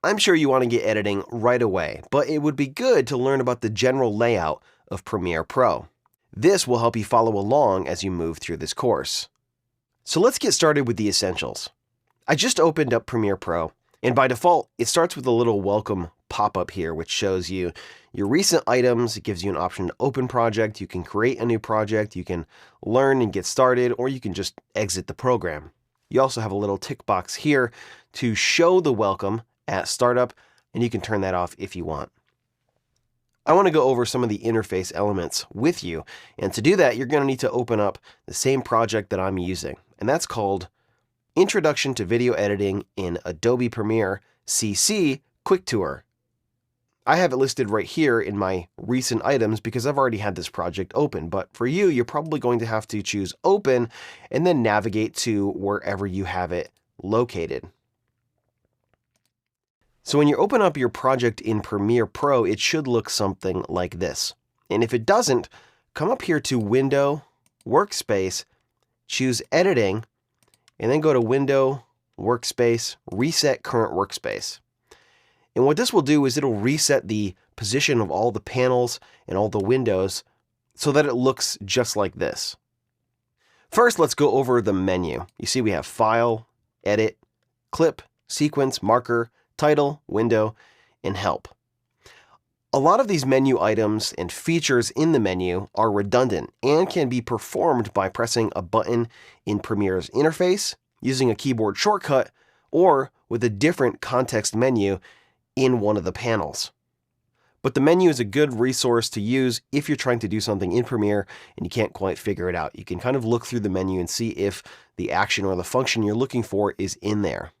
I'm sure you want to get editing right away, but it would be good to learn about the general layout of Premiere Pro. This will help you follow along as you move through this course. So let's get started with the essentials. I just opened up Premiere Pro, and by default, it starts with a little welcome pop-up here, which shows you your recent items. It gives you an option to open project. You can create a new project. You can learn and get started, or you can just exit the program. You also have a little tick box here to show the welcome at startup, and you can turn that off if you want. I want to go over some of the interface elements with you, and to do that, you're going to need to open up the same project that I'm using, and that's called Introduction to Video Editing in Adobe Premiere CC Quick Tour. I have it listed right here in my recent items because I've already had this project open, but for you, you're probably going to have to choose Open and then navigate to wherever you have it located. So when you open up your project in Premiere Pro, it should look something like this. And if it doesn't, come up here to Window, Workspace, choose Editing, and then go to Window, Workspace, Reset Current Workspace. And what this will do is it'll reset the position of all the panels and all the windows so that it looks just like this. First, let's go over the menu. You see we have File, Edit, Clip, Sequence, Marker, Title, Window, and Help. A lot of these menu items and features in the menu are redundant and can be performed by pressing a button in Premiere's interface, using a keyboard shortcut, or with a different context menu in one of the panels. But the menu is a good resource to use if you're trying to do something in Premiere and you can't quite figure it out. You can kind of look through the menu and see if the action or the function you're looking for is in there.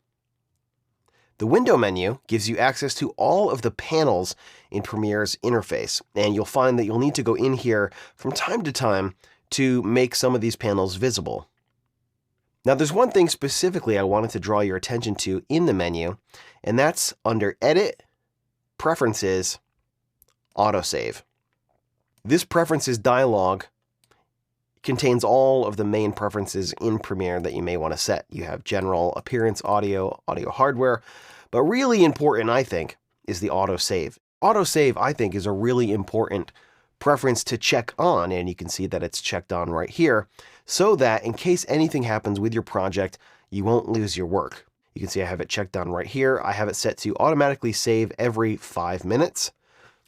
The window menu gives you access to all of the panels in Premiere's interface, and you'll find that you'll need to go in here from time to time to make some of these panels visible. Now, there's one thing specifically I wanted to draw your attention to in the menu, and that's under Edit, Preferences, Autosave. This Preferences dialog contains all of the main preferences in Premiere that you may want to set. You have General, Appearance, Audio, Audio Hardware, but really important, I think, is the Autosave. Autosave, I think, is a really important preference to check on, and you can see that it's checked on right here, so that in case anything happens with your project, you won't lose your work. You can see I have it checked on right here. I have it set to automatically save every 5 minutes,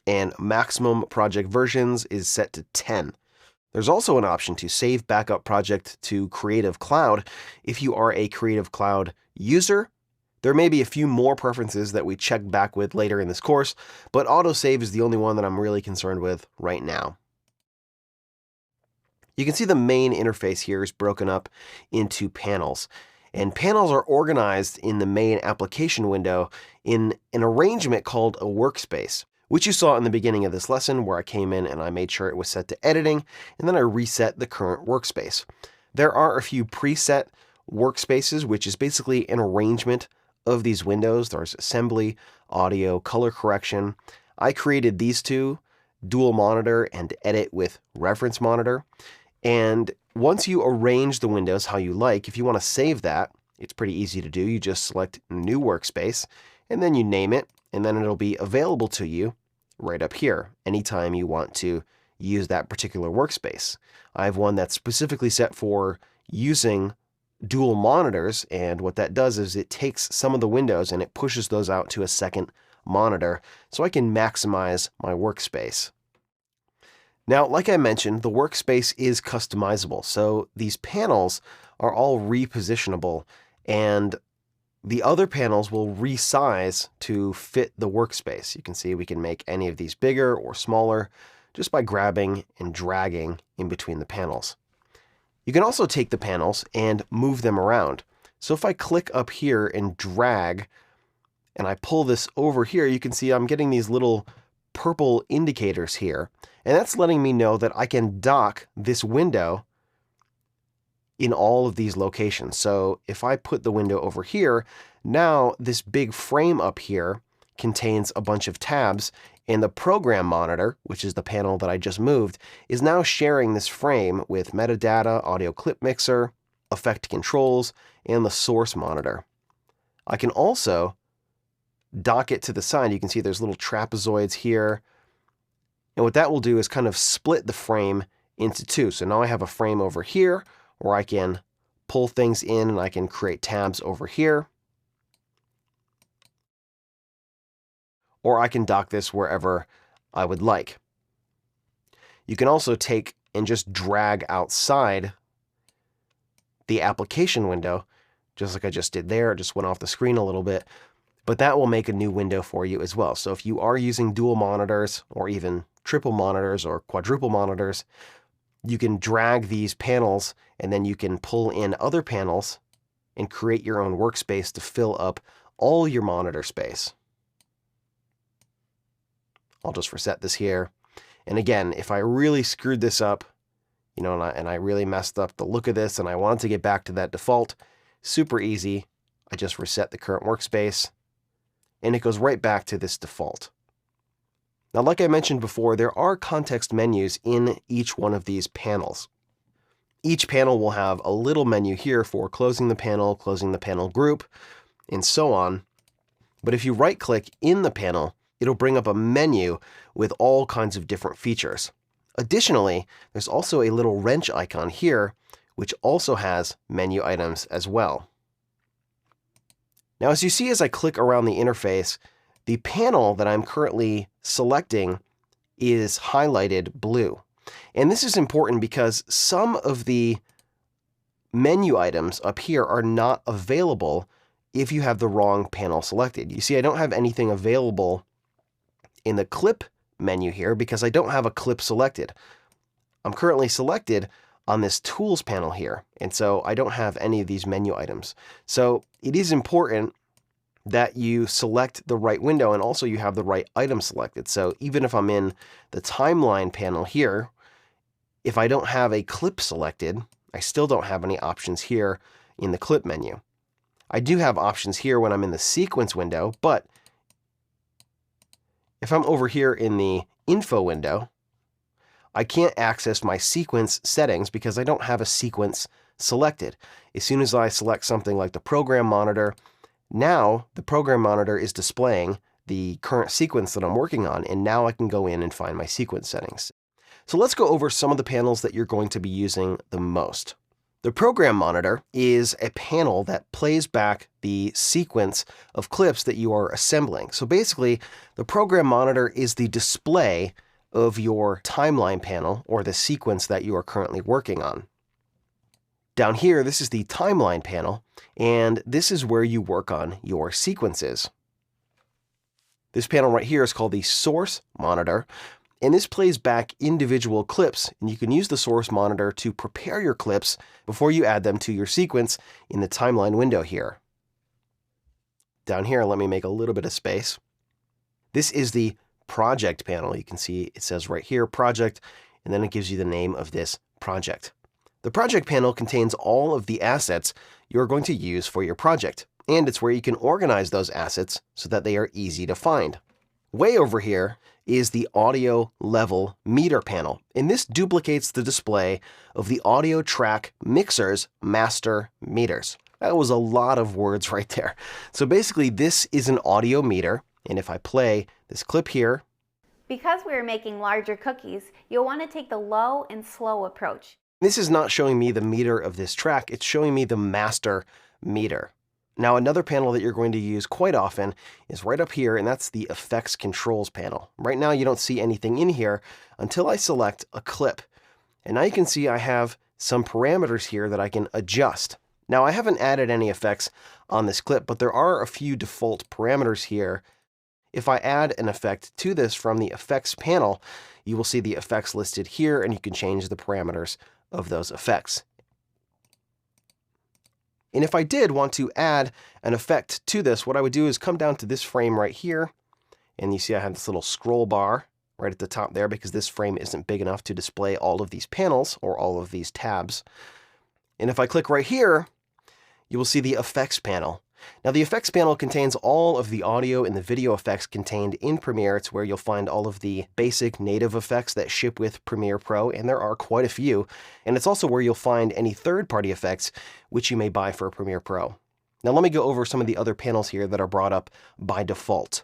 and maximum project versions is set to 10. There's also an option to save backup project to Creative Cloud if you are a Creative Cloud user. There may be a few more preferences that we check back with later in this course, but autosave is the only one that I'm really concerned with right now. You can see the main interface here is broken up into panels, and panels are organized in the main application window in an arrangement called a workspace, which you saw in the beginning of this lesson where I came in and I made sure it was set to editing, and then I reset the current workspace. There are a few preset workspaces, which is basically an arrangement of these windows. There's assembly, audio, color correction. I created these two, dual monitor and edit with reference monitor. And once you arrange the windows how you like, if you want to save that, it's pretty easy to do. You just select new workspace and then you name it, and then it'll be available to you right up here anytime you want to use that particular workspace. I have one that's specifically set for using dual monitors, and what that does is it takes some of the windows and it pushes those out to a second monitor so I can maximize my workspace. Now, like I mentioned, the workspace is customizable, so these panels are all repositionable, and the other panels will resize to fit the workspace. You can see we can make any of these bigger or smaller just by grabbing and dragging in between the panels. You can also take the panels and move them around. So if I click up here and drag, and I pull this over here, you can see I'm getting these little purple indicators here, and that's letting me know that I can dock this window in all of these locations. So if I put the window over here, now this big frame up here contains a bunch of tabs, and the program monitor, which is the panel that I just moved, is now sharing this frame with metadata, audio clip mixer, effect controls, and the source monitor. I can also dock it to the side, you can see there's little trapezoids here. And what that will do is kind of split the frame into two. So now I have a frame over here where I can pull things in and I can create tabs over here. Or I can dock this wherever I would like. You can also take and just drag outside the application window, just like I just did there. It just went off the screen a little bit. But that will make a new window for you as well. So if you are using dual monitors or even triple monitors or quadruple monitors, you can drag these panels and then you can pull in other panels and create your own workspace to fill up all your monitor space. I'll just reset this here. And again, if I really screwed this up, and I really messed up the look of this and I wanted to get back to that default, super easy. I just reset the current workspace and it goes right back to this default. Now, like I mentioned before, there are context menus in each one of these panels. Each panel will have a little menu here for closing the panel group, and so on. But if you right-click in the panel, it'll bring up a menu with all kinds of different features. Additionally, there's also a little wrench icon here, which also has menu items as well. Now, as you see, as I click around the interface, the panel that I'm currently selecting is highlighted blue. And this is important because some of the menu items up here are not available if you have the wrong panel selected. You see, I don't have anything available in the clip menu here because I don't have a clip selected. I'm currently selected on this Tools panel here, and so I don't have any of these menu items. So it is important that you select the right window and also you have the right item selected. So even if I'm in the timeline panel here, if I don't have a clip selected, I still don't have any options here in the clip menu. I do have options here when I'm in the sequence window, but if I'm over here in the info window, I can't access my sequence settings because I don't have a sequence selected. As soon as I select something like the program monitor, now the program monitor is displaying the current sequence that I'm working on, and now I can go in and find my sequence settings. So let's go over some of the panels that you're going to be using the most. The program monitor is a panel that plays back the sequence of clips that you are assembling. So basically, the program monitor is the display of your timeline panel or the sequence that you are currently working on. Down here, this is the timeline panel, and this is where you work on your sequences. This panel right here is called the source monitor, and this plays back individual clips, and you can use the source monitor to prepare your clips before you add them to your sequence in the timeline window here. Down here, let me make a little bit of space. This is the project panel. You can see it says right here, project, and then it gives you the name of this project. The project panel contains all of the assets you're going to use for your project, and it's where you can organize those assets so that they are easy to find. Way over here is the audio level meter panel, and this duplicates the display of the audio track mixer's master meters. That was a lot of words right there. So basically, this is an audio meter, and if I play this clip here. Because we are making larger cookies, you'll want to take the low and slow approach. This is not showing me the meter of this track, it's showing me the master meter. Now, another panel that you're going to use quite often is right up here, and that's the Effects Controls panel. Right now, you don't see anything in here until I select a clip. And now you can see I have some parameters here that I can adjust. Now, I haven't added any effects on this clip, but there are a few default parameters here. If I add an effect to this from the Effects panel, you will see the effects listed here, and you can change the parameters of those effects. And if I did want to add an effect to this, what I would do is come down to this frame right here, and you see I have this little scroll bar right at the top there because this frame isn't big enough to display all of these panels or all of these tabs. And if I click right here, you will see the Effects panel. Now, the Effects panel contains all of the audio and the video effects contained in Premiere. It's where you'll find all of the basic native effects that ship with Premiere Pro, and there are quite a few. And it's also where you'll find any third-party effects which you may buy for Premiere Pro. Now let me go over some of the other panels here that are brought up by default.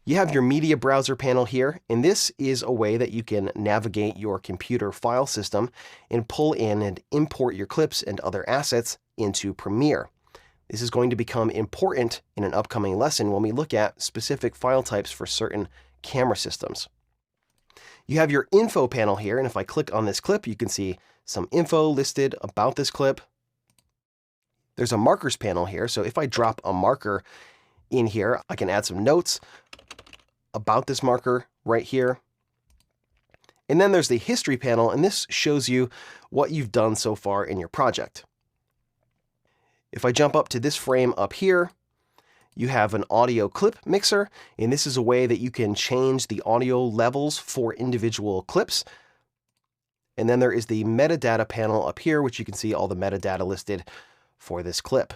You have your media browser panel here, and this is a way that you can navigate your computer file system and pull in and import your clips and other assets into Premiere. This is going to become important in an upcoming lesson when we look at specific file types for certain camera systems. You have your info panel here, and if I click on this clip, you can see some info listed about this clip. There's a markers panel here, so if I drop a marker in here, I can add some notes about this marker right here. And then there's the history panel, and this shows you what you've done so far in your project. If I jump up to this frame up here, you have an audio clip mixer, and this is a way that you can change the audio levels for individual clips. And then there is the metadata panel up here, which you can see all the metadata listed for this clip.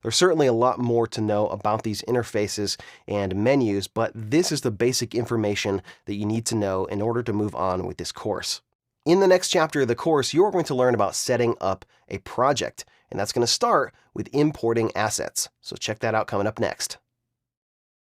There's certainly a lot more to know about these interfaces and menus, but this is the basic information that you need to know in order to move on with this course. In the next chapter of the course, you're going to learn about setting up a project, and that's going to start with importing assets. So check that out coming up next.